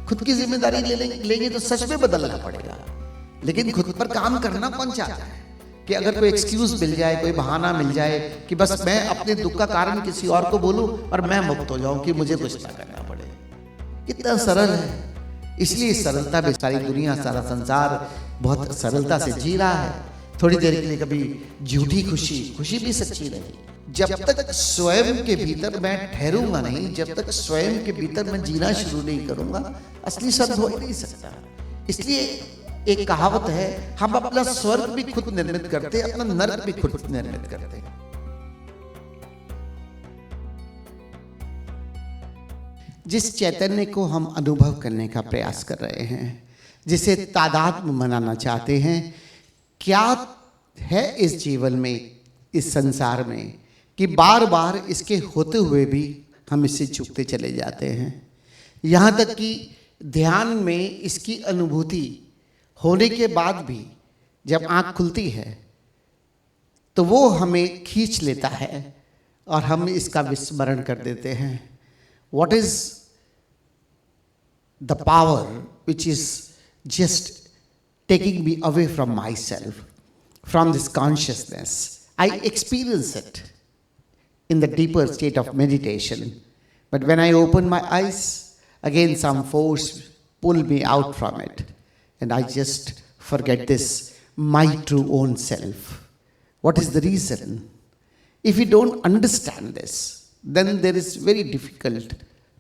खुद की जिम्मेदारी लेंगे तो सच में बदलना पड़ेगा। लेकिन खुद पर काम करना कौन चाहता है कि अगर कोई एक्सक्यूज मिल जाए, कोई बहाना मिल जाए कि बस मैं अपने दुख का कारण किसी और को बोलूं और मैं मुक्त हो जाऊं कि मुझे कुछ ना करना पड़े। कितना सरल है। इसलिए सरलता में सारी दुनिया, सारा संसार बहुत सरलता से जी रहा है। थोड़ी देर के लिए कभी झूठी खुशी, खुशी भी सच्ची नहीं। जब तक स्वयं के भीतर मैं ठहरूंगा नहीं, जब तक स्वयं के भीतर मैं जीना शुरू नहीं करूंगा, असली सत्य हो ही नहीं सकता। इसलिए एक कहावत है, हम अपना स्वर्ग भी खुद निर्मित करते, अपना नरक भी खुद निर्मित करते। जिस चैतन्य को हम अनुभव करने का प्रयास कर रहे हैं, जिसे तादात्म्य मनाना चाहते हैं, क्या है इस जीवन में, इस संसार में, कि बार बार इसके होते हुए भी हम इससे चूकते चले जाते हैं। यहाँ तक कि ध्यान में इसकी अनुभूति होने के बाद भी जब आँख खुलती है तो वो हमें खींच लेता है और हम इसका विस्मरण कर देते हैं। What is the power which is just taking me away from myself, from this consciousness? I experience it in the deeper state of meditation. But when I open my eyes, again some force pull me out from it. And I just forget this, my true own self. What is the reason? If you don't understand this, then there is very difficult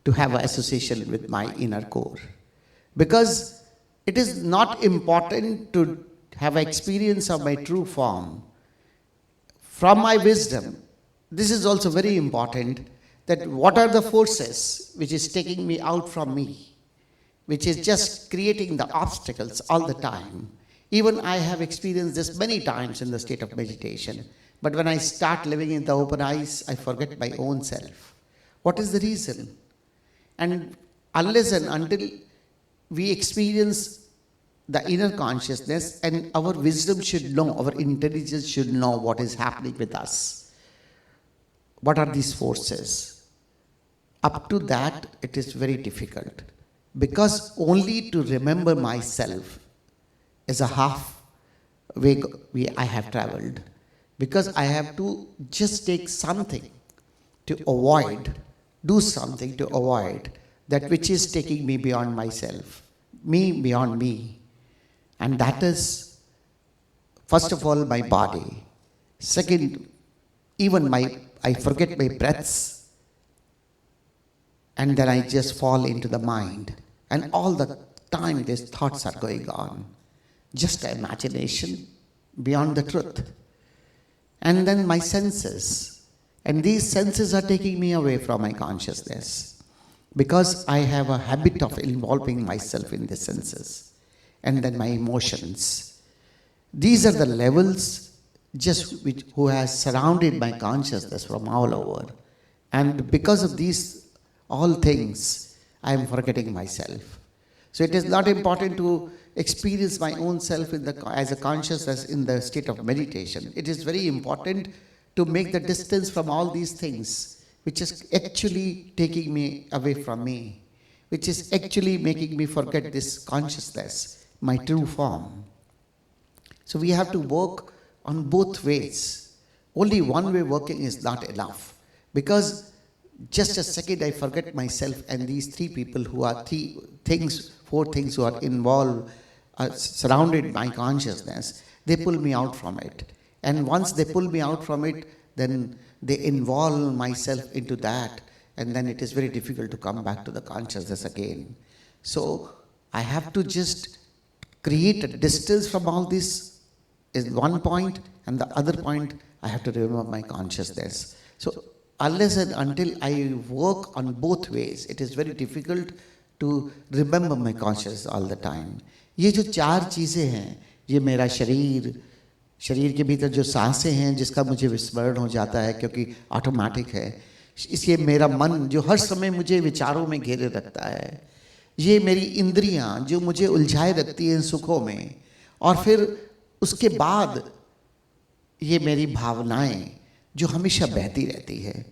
to have an association with my inner core. Because it is not important to have an experience of my true form. From my wisdom, this is also very important, that what are the forces which is taking me out from me, which is just creating the obstacles all the time. Even I have experienced this many times in the state of meditation. But when I start living in the open eyes, I forget my own self. What is the reason? And unless and until we experience the inner consciousness, and our wisdom should know, our intelligence should know what is happening with us. What are these forces? Up to that, it is very difficult. Because only to remember myself is a half way I have traveled. Because I have to just take something to avoid, do something to avoid that which is taking me beyond myself, me beyond me. And that is, first of all, my body. Second, even I forget my breaths, and then I just fall into the mind. And all the time these thoughts are going on. Just imagination beyond the truth. And then my senses. And these senses are taking me away from my consciousness. Because I have a habit of involving myself in the senses. And then my emotions. These are the levels who has surrounded my consciousness from all over. And because of these all things, I am forgetting myself. So it is not important to experience my own self as a consciousness in the state of meditation. It is very important to make the distance from all these things, which is actually taking me away from me, which is actually making me forget this consciousness, my true form. So we have to work on both ways. Only one way working is not enough. Because just a second I forget myself, and these three people who are four things who are involved, surrounded my consciousness, they pull me out from it. And once they pull me out from it, then they involve myself into that, and then it is very difficult to come back to the consciousness again. So I have to just create a distance from all this is one point, and the other point, I have to remember my consciousness. So unless and until I work on both ways, it is very difficult to remember my consciousness all the time. ये जो चार चीज़ें हैं, ये मेरा शरीर के भीतर जो सांसें हैं जिसका मुझे विस्मरण हो जाता है क्योंकि ऑटोमेटिक है, इसलिए मेरा मन जो हर समय मुझे विचारों में घेरे रखता है, ये मेरी इंद्रियां जो मुझे उलझाए रखती हैं सुखों में, और फिर उसके बाद ये मेरी भावनाएं जो हमेशा बहती रहती है।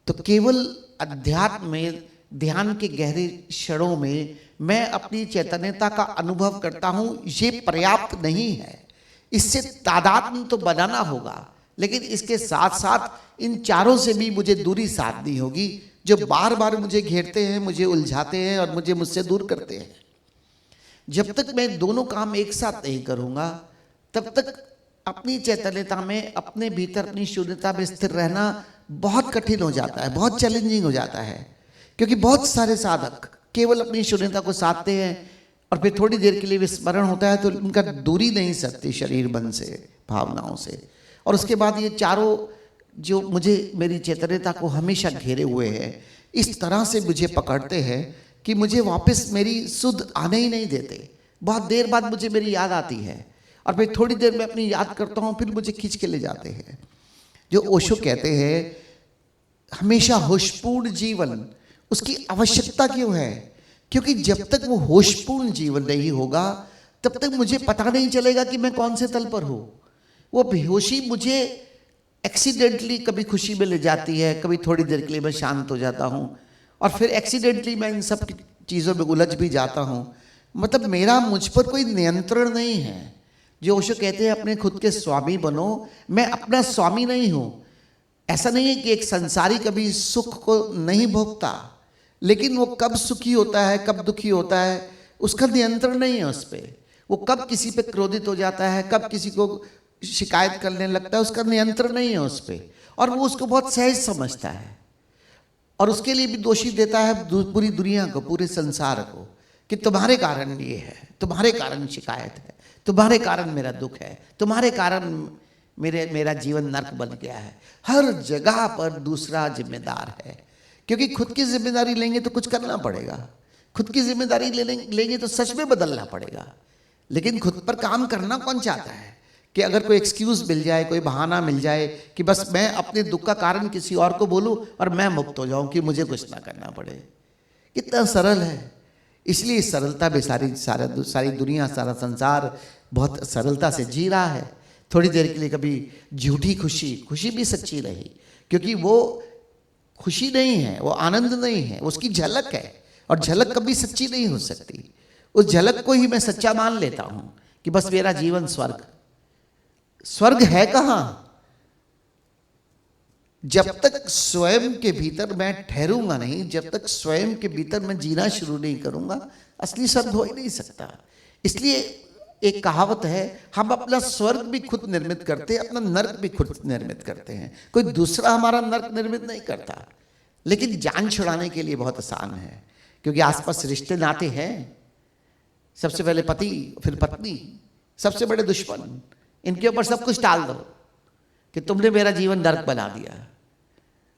तो केवल अध्यात्म में ध्यान के गहरे क्षणों में मैं अपनी चैतन्यता का अनुभव करता हूं, ये पर्याप्त नहीं है। इससे तादात्म्य तो बनाना होगा, लेकिन इसके साथ साथ इन चारों से भी मुझे दूरी साधनी होगी, जो बार बार मुझे घेरते हैं, मुझे उलझाते हैं और मुझे मुझसे दूर करते हैं। जब तक मैं दोनों काम एक साथ नहीं करूंगा, तब तक अपनी चैतन्यता में, अपने भीतर, अपनी शून्यता में स्थिर रहना बहुत कठिन हो जाता है, बहुत चैलेंजिंग हो जाता है। क्योंकि बहुत सारे साधक केवल अपनी शून्यता को साधते हैं और फिर थोड़ी देर के लिए विस्मरण होता है तो उनका दूरी नहीं सकती शरीर मन से, भावनाओं से। और उसके बाद ये चारों जो मुझे, मेरी चैतन्यता को हमेशा घेरे हुए हैं, इस तरह से मुझे पकड़ते हैं कि मुझे वापस मेरी सुध आने ही नहीं देते। बहुत देर बाद मुझे मेरी याद आती है और फिर थोड़ी देर में अपनी याद करता हूँ, फिर मुझे खींच के ले जाते हैं। जो ओशो कहते हैं हमेशा होशपूर्ण जीवन, उसकी आवश्यकता क्यों है? क्योंकि जब तक वो होशपूर्ण जीवन नहीं होगा, तब तक मुझे पता नहीं चलेगा कि मैं कौन से तल पर हूँ। वो बेहोशी मुझे एक्सीडेंटली कभी खुशी में ले जाती है, कभी थोड़ी देर के लिए मैं शांत हो जाता हूँ और फिर एक्सीडेंटली मैं इन सब चीज़ों में उलझ भी जाता हूँ। मतलब मेरा मुझ पर कोई नियंत्रण नहीं है। जो ओशो कहते हैं अपने खुद के स्वामी बनो, मैं अपना स्वामी नहीं हूँ। ऐसा नहीं है कि एक संसारी कभी सुख को नहीं भोगता, लेकिन वो कब सुखी होता है, कब दुखी होता है, उसका नियंत्रण नहीं है उस पर। वो कब किसी पे क्रोधित हो जाता है, कब किसी को शिकायत करने लगता है, उसका नियंत्रण नहीं है उस पर। और वो उसको बहुत सहज समझता है और उसके लिए भी दोषी देता है पूरी दुनिया को, पूरे संसार को, कि तुम्हारे कारण ये है, तुम्हारे कारण शिकायत है, तुम्हारे कारण मेरा दुख है, तुम्हारे कारण मेरा जीवन नर्क बन गया है। हर जगह पर दूसरा जिम्मेदार है, क्योंकि खुद की जिम्मेदारी लेंगे तो कुछ करना पड़ेगा, खुद की जिम्मेदारी लेंगे तो सच में बदलना पड़ेगा। लेकिन खुद पर काम करना कौन चाहता है कि अगर कोई एक्सक्यूज मिल जाए, कोई बहाना मिल जाए कि बस मैं अपने दुख का कारण किसी और को बोलूं और मैं मुक्त हो जाऊं, कि मुझे कुछ ना करना पड़े। कितना सरल है। इसलिए सरलता में सारी दुनिया, सारा संसार बहुत सरलता से जी रहा है। थोड़ी देर के लिए कभी झूठी खुशी भी सच्ची रही, क्योंकि वो खुशी नहीं है, वो आनंद नहीं है, उसकी झलक है, और झलक कभी सच्ची नहीं हो सकती। उस झलक को ही मैं सच्चा मान लेता हूं कि बस मेरा जीवन स्वर्ग है कहां? जब तक स्वयं के भीतर मैं ठहरूंगा नहीं, जब तक स्वयं के भीतर मैं जीना शुरू नहीं करूंगा, असली स्वर्ग हो ही नहीं सकता। इसलिए एक कहावत है, हम अपना स्वर्ग भी खुद निर्मित करते हैं, अपना नर्क भी खुद निर्मित करते हैं। कोई दूसरा हमारा नर्क निर्मित नहीं करता। लेकिन जान छुड़ाने के लिए बहुत आसान है, क्योंकि आसपास रिश्ते नाते हैं। सबसे पहले पति, फिर पत्नी, सबसे बड़े दुश्मन। इनके ऊपर सब कुछ टाल दो कि तुमने मेरा जीवन नर्क बना दिया।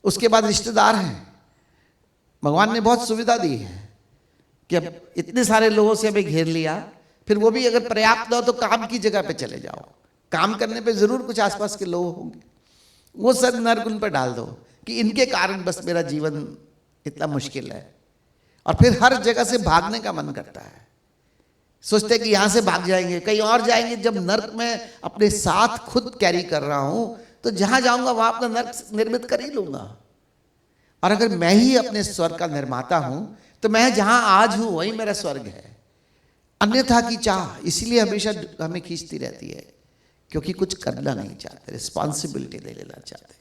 उसके बाद रिश्तेदार हैं। भगवान ने बहुत सुविधा दी है कि अब इतने सारे लोगों से हमें घेर लिया, फिर वो भी अगर पर्याप्त हो तो काम की जगह पे चले जाओ। काम करने पे जरूर कुछ आसपास के लोग होंगे, वो सब नर्क उन पर डाल दो कि इनके कारण बस मेरा जीवन इतना मुश्किल है। और फिर हर जगह से भागने का मन करता है। सोचते कि यहां से भाग जाएंगे, कहीं और जाएंगे। जब नर्क में अपने साथ खुद कैरी कर रहा हूं, तो जहां जाऊंगा वहां अपना नर्क निर्मित कर ही लूंगा। और अगर मैं ही अपने स्वर्ग का निर्माता हूं, तो मैं जहां आज हूं वही मेरा स्वर्ग है। अन्यथा की चाह इसीलिए हमेशा हमें खींचती रहती है, क्योंकि कुछ करना नहीं चाहते, रिस्पॉन्सिबिलिटी नहीं लेना चाहते।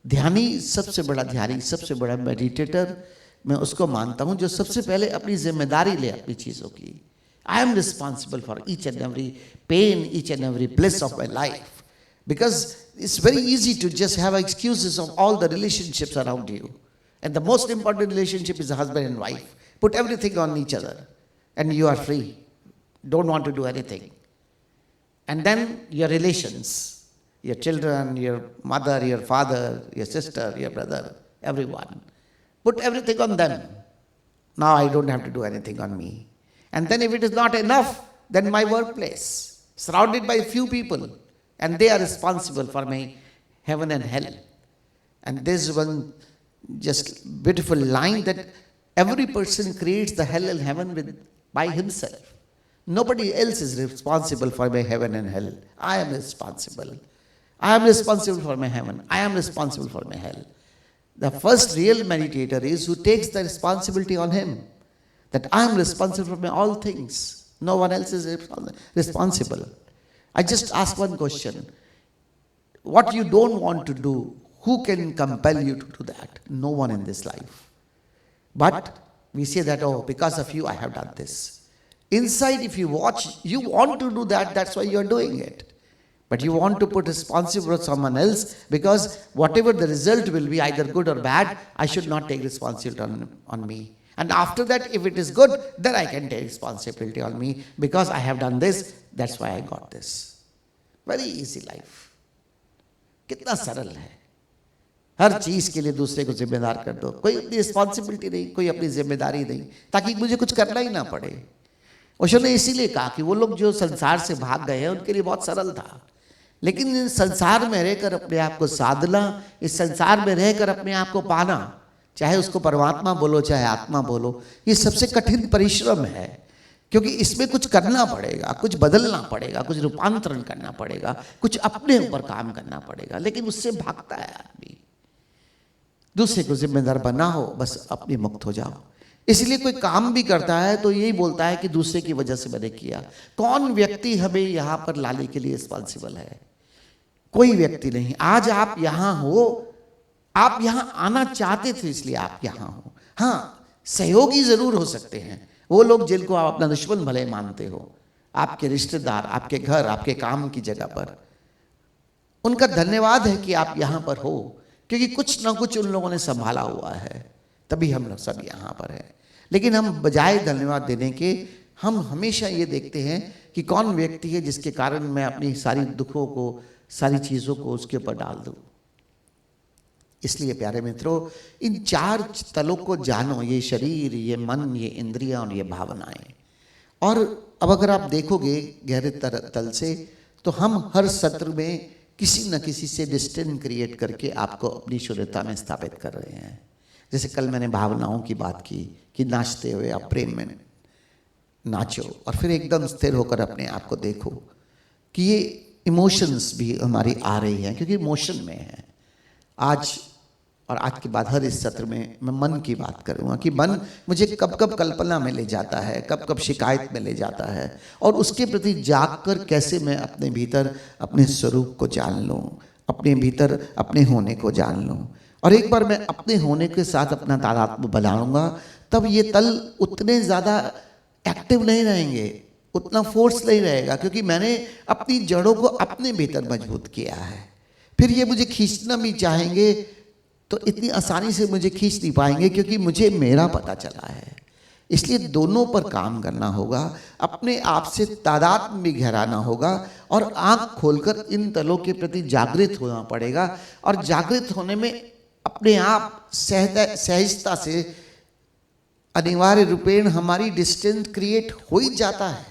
ध्यानी सबसे बड़ा ध्यानी, सबसे बड़ा मेडिटेटर मैं उसको मानता हूं जो सबसे पहले अपनी जिम्मेदारी ले अपनी चीजों की। I am responsible for each and every pain, each and every bliss of my life. Because it's very easy to just have excuses of all the relationships around you. And the most important relationship is the husband and wife. Put everything on each other and you are free. Don't want to do anything. And then your relations, your children, your mother, your father, your sister, your brother, everyone. Put everything on them. Now I don't have to do anything on me. And then if it is not enough, then my workplace, surrounded by few people, and they are responsible for my heaven and hell. And there's one just beautiful line that every person creates the hell and heaven by himself. Nobody else is responsible for my heaven and hell. I am responsible. I am responsible for my heaven. I am responsible for my hell. The first real meditator is who takes the responsibility on him. that I am responsible for my all things. No one else is responsible. I just ask one question. What you don't want to do, who can compel you to do that? No one in this life. But we say that, oh, because of you I have done this. Inside, if you watch, you want to do that, that's why you are doing it. But you want to put responsibility on someone else, because whatever the result will be, either good or bad, I should not take responsibility on me. And after that, if it is good, then I can take responsibility on me, because I have done this, that's why I got this. Very easy life. कितना सरल है. हर चीज के लिए दूसरे को जिम्मेदार कर दो. कोई अपनी रिस्पॉन्सिबिलिटी नहीं, कोई अपनी जिम्मेदारी नहीं, ताकि मुझे कुछ करना ही ना पड़े. ओशो ने इसीलिए कहा कि वो लोग जो संसार से भाग गए हैं उनके लिए बहुत सरल था, लेकिन इस संसार में रहकर अपने आप को साधना, इस संसार में रहकर अपने आप को पाना, चाहे उसको परमात्मा बोलो चाहे आत्मा बोलो, ये सबसे कठिन परिश्रम है. क्योंकि इसमें कुछ करना पड़ेगा, कुछ बदलना पड़ेगा, कुछ रूपांतरण करना पड़ेगा, कुछ अपने ऊपर काम करना पड़ेगा. लेकिन उससे भागता है आदमी. दूसरे को जिम्मेदार बना हो, बस अपनी मुक्त हो जाओ. इसलिए कोई काम भी करता है तो यही बोलता है कि दूसरे की वजह से मैंने किया. कौन व्यक्ति हमें यहाँ पर लाने के लिए रिस्पॉन्सिबल है? कोई व्यक्ति नहीं. आज आप यहाँ हो, आप यहाँ आना चाहते थे इसलिए आप यहाँ हो. हाँ, सहयोगी जरूर हो सकते हैं वो लोग जिनको आप अपना दुश्मन भले मानते हो, आपके रिश्तेदार, आपके घर, आपके काम की जगह पर. उनका धन्यवाद है कि आप यहाँ पर हो, क्योंकि कुछ ना कुछ उन लोगों ने संभाला हुआ है, तभी हम लोग सब यहाँ पर हैं. लेकिन हम बजाय धन्यवाद देने के, हम हमेशा ये देखते हैं कि कौन व्यक्ति है जिसके कारण मैं अपनी सारी दुखों को, सारी चीज़ों को उसके ऊपर डाल दूँ. इसलिए प्यारे मित्रों, इन 4 तलों को जानो, ये शरीर, ये मन, ये इंद्रियां और ये भावनाएं. और अब अगर आप देखोगे गहरे तल से, तो हम हर सत्र में किसी न किसी से डिस्टेंस क्रिएट करके आपको अपनी शून्यता में स्थापित कर रहे हैं. जैसे कल मैंने भावनाओं की बात की कि नाचते हुए आप प्रेम में नाचो और फिर एकदम स्थिर होकर अपने आप को देखो कि ये इमोशंस भी हमारी आ रही हैं, क्योंकि इमोशन में है. आज और आज के बाद हर इस सत्र में मैं मन की बात करूँगा कि मन मुझे कब कब कल्पना में ले जाता है, कब कब शिकायत में ले जाता है, और उसके प्रति जागकर कैसे मैं अपने भीतर अपने स्वरूप को जान लूँ, अपने भीतर अपने होने को जान लूँ. और एक बार मैं अपने होने के साथ अपना तादात्म्य बनाऊँगा, तब ये तल उतने ज़्यादा एक्टिव नहीं रहेंगे, उतना फोर्स नहीं रहेगा, क्योंकि मैंने अपनी जड़ों को अपने भीतर मजबूत किया है. फिर ये मुझे खींचना भी चाहेंगे तो इतनी आसानी से मुझे खींच नहीं पाएंगे, क्योंकि मुझे मेरा पता चला है. इसलिए दोनों पर काम करना होगा, अपने आप से तादात्म्य भी गहराना होगा, और आंख खोलकर इन तलों के प्रति जागृत होना पड़ेगा. और जागृत होने में अपने आप सहजता से अनिवार्य रूपेण हमारी डिस्टेंस क्रिएट हो ही जाता है.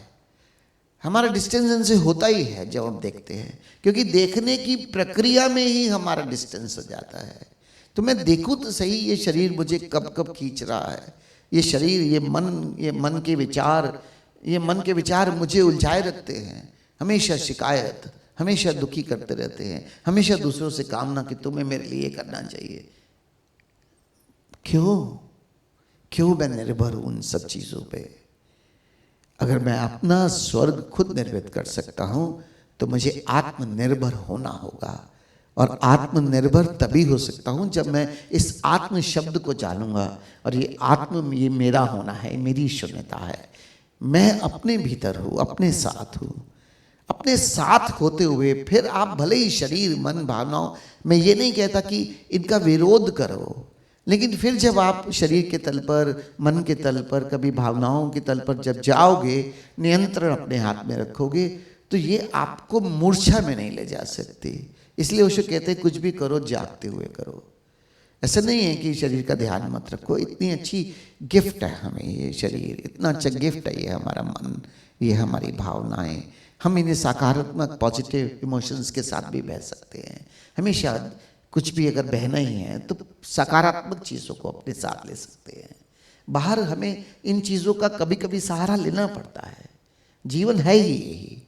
हमारा डिस्टेंस इनसे होता ही है जब हम देखते हैं, क्योंकि देखने की प्रक्रिया में ही हमारा डिस्टेंस हो जाता है. तो मैं देखूं तो सही, ये शरीर मुझे कब कब खींच रहा है, ये शरीर, ये मन के विचार मुझे उलझाए रखते हैं. हमेशा शिकायत, हमेशा दुखी करते रहते हैं, हमेशा दूसरों से कामना कि तुम्हें मेरे लिए करना चाहिए. क्यों मैं निर्भर हूं उन सब चीज़ों पे? अगर मैं अपना स्वर्ग खुद निर्मित कर सकता हूं तो मुझे आत्मनिर्भर होना होगा. और आत्मनिर्भर तभी हो सकता हूं जब मैं इस आत्म शब्द को जानूंगा, और ये आत्म, ये मेरा होना है, मेरी शून्यता है. मैं अपने भीतर हूँ, अपने साथ हूँ. अपने साथ होते हुए फिर आप भले ही शरीर, मन, भावनाओं, मैं ये नहीं कहता कि इनका विरोध करो, लेकिन फिर जब आप शरीर के तल पर, मन के तल पर, कभी भावनाओं के तल पर जब जाओगे, नियंत्रण अपने हाथ में रखोगे, तो ये आपको मूर्छा में नहीं ले जा सकती. इसलिए ओशो कहते हैं कुछ भी करो जागते हुए करो. ऐसा नहीं है कि शरीर का ध्यान मत रखो. इतनी अच्छी गिफ्ट है हमें ये शरीर, इतना अच्छा गिफ्ट है ये हमारा मन, ये हमारी भावनाएं. हम इन्हें सकारात्मक पॉजिटिव इमोशंस के साथ भी बह सकते हैं. हमेशा कुछ भी अगर बहना ही है तो सकारात्मक चीज़ों को अपने साथ ले सकते हैं. बाहर हमें इन चीज़ों का कभी कभी सहारा लेना पड़ता है. जीवन है ही यही.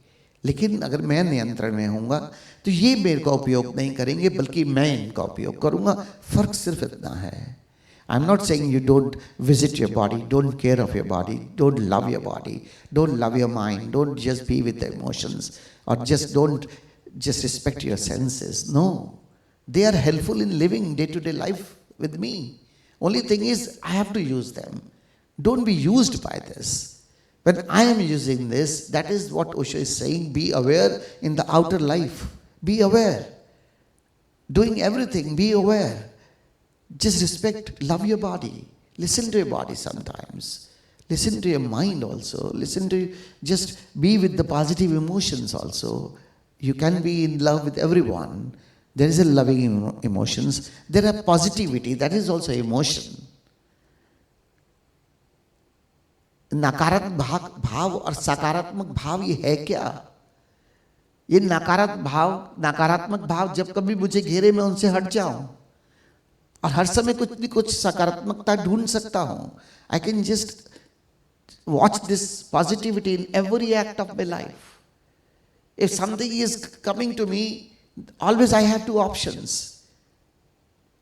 लेकिन अगर मैं नियंत्रण में होऊंगा तो ये मेरे का उपयोग नहीं करेंगे, बल्कि मैं इनका उपयोग करूंगा. फर्क सिर्फ इतना है. I'm not saying you don't visit your body, don't care of your body, don't love your body, don't love your mind, don't just be with the emotions, or just don't just respect your senses. No, they are helpful in living day-to-day life with me. Only thing is, I have to use them. Don't be used by this. When I am using this, that is what Osho is saying, be aware in the outer life. Be aware. Doing everything, be aware. Just respect, love your body. Listen to your body sometimes. Listen to your mind also. Listen to, just be with the positive emotions also. You can be in love with everyone. There is a loving emotions. There are positivity, that is also emotion. नकारात्मक भाव और सकारात्मक भाव ये है क्या? ये नकारात्मक भाव जब कभी मुझे घेरे में उनसे हट जाऊं और हर समय कुछ भी कुछ सकारात्मकता ढूंढ सकता हूं. I can just watch this positivity in every act of my life. If something is coming to me, always I have two options.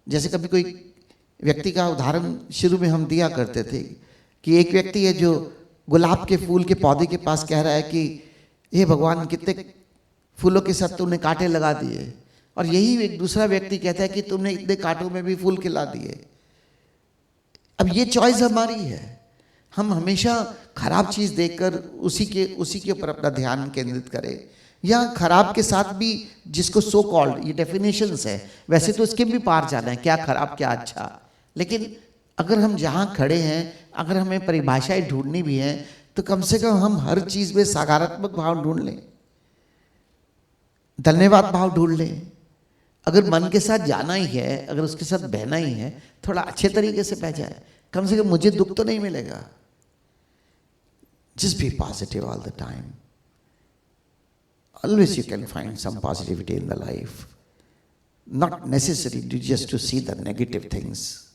जैसे कभी कोई व्यक्ति का उदाहरण शुरू में हम दिया करते थे कि एक व्यक्ति है जो गुलाब के फूल के पौधे के पास कह रहा है कि हे भगवान कितने फूलों के साथ तुमने कांटे लगा दिए, और यही एक दूसरा व्यक्ति कहता है कि तुमने इतने कांटों में भी फूल खिला दिए. अब ये चॉइस हमारी है. हम हमेशा खराब चीज देखकर उसी के ऊपर अपना ध्यान केंद्रित करें, या खराब के साथ भी, जिसको सो कॉल्ड, ये डेफिनेशंस है, वैसे तो इसके भी पार जाना है, क्या खराब क्या अच्छा. लेकिन अगर हम जहाँ खड़े हैं, अगर हमें परिभाषाएं ढूंढनी भी हैं, तो कम से कम हम हर चीज में सकारात्मक भाव ढूंढ लें, धन्यवाद भाव ढूंढ लें. अगर मन के साथ जाना ही है, अगर उसके साथ बहना ही है, थोड़ा अच्छे तरीके से बह जाए, कम से कम मुझे दुख तो नहीं मिलेगा. Just be positive all the time. Always you can find some positivity in the life. Not necessary just to see the negative things.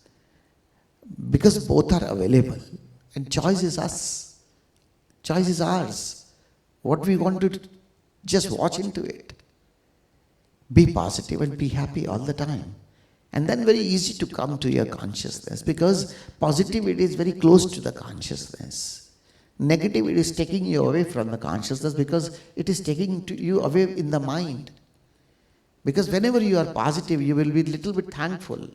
Because both are available. And choice is us. Choice is ours. What we want to just watch into it. Be positive and be happy all the time. And then very easy to come to your consciousness, because positivity is very close to the consciousness. Negativity is taking you away from the consciousness, because it is taking you away in the mind. Because whenever you are positive, you will be a little bit thankful.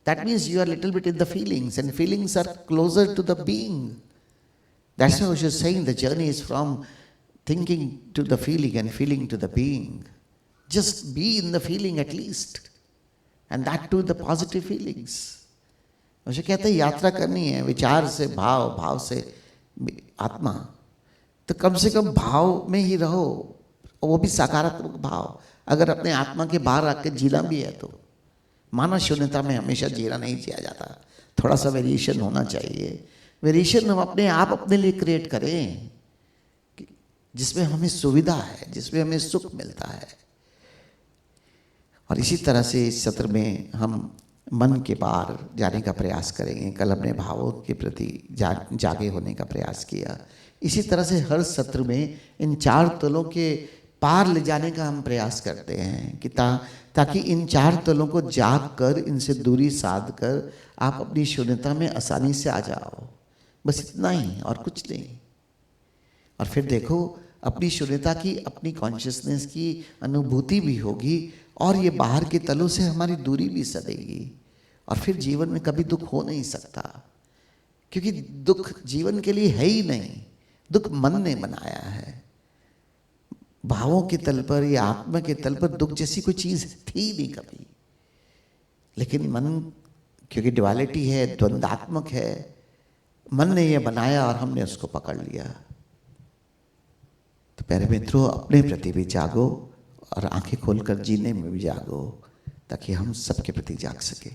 That means you are a little bit in the feelings, and feelings are closer to the being. That's why I was saying the journey is from thinking to the feeling and feeling to the being. Just be in the feeling at least. And that too the positive feelings. मुझे कहते हैं यात्रा करनी है विचार से भाव, भाव से आत्मा, तो कम से कम भाव में ही रहो, वो भी सकारात्मक भाव. अगर अपने आत्मा के बाहर आके जीना भी है तो मानव शून्यता में हमेशा जीना नहीं जिया जाता. थोड़ा सा वेरिएशन होना चाहिए. वेरिएशन हम अपने आप अपने लिए क्रिएट करें, जिसमें हमें सुविधा है, जिसमें हमें सुख मिलता है. और इसी तरह से इस सत्र में हम मन के पार जाने का प्रयास करेंगे. कल अपने भावों के प्रति जागे होने का प्रयास किया. इसी तरह से हर सत्र में इन चार तलों के पार ले जाने का हम प्रयास करते हैं कि ताकि इन चार तलों को जाग कर, इनसे दूरी साध कर आप अपनी शून्यता में आसानी से आ जाओ. बस इतना ही और कुछ नहीं. और फिर देखो अपनी शून्यता की, अपनी कॉन्शियसनेस की अनुभूति भी होगी, और ये बाहर के तलों से हमारी दूरी भी सदेगी. और फिर जीवन में कभी दुख हो नहीं सकता, क्योंकि दुख जीवन के लिए है ही नहीं. दुख मन ने बनाया है. भावों के तल पर या आत्मा के तल पर दुख जैसी कोई चीज थी नहीं कभी. लेकिन मन, क्योंकि ड्युअलिटी है, द्वंद्वात्मक है, मन ने यह बनाया और हमने उसको पकड़ लिया. तो प्यारे मित्रों, अपने प्रति भी जागो और आंखें खोलकर जीने में भी जागो, ताकि हम सबके प्रति जाग सके.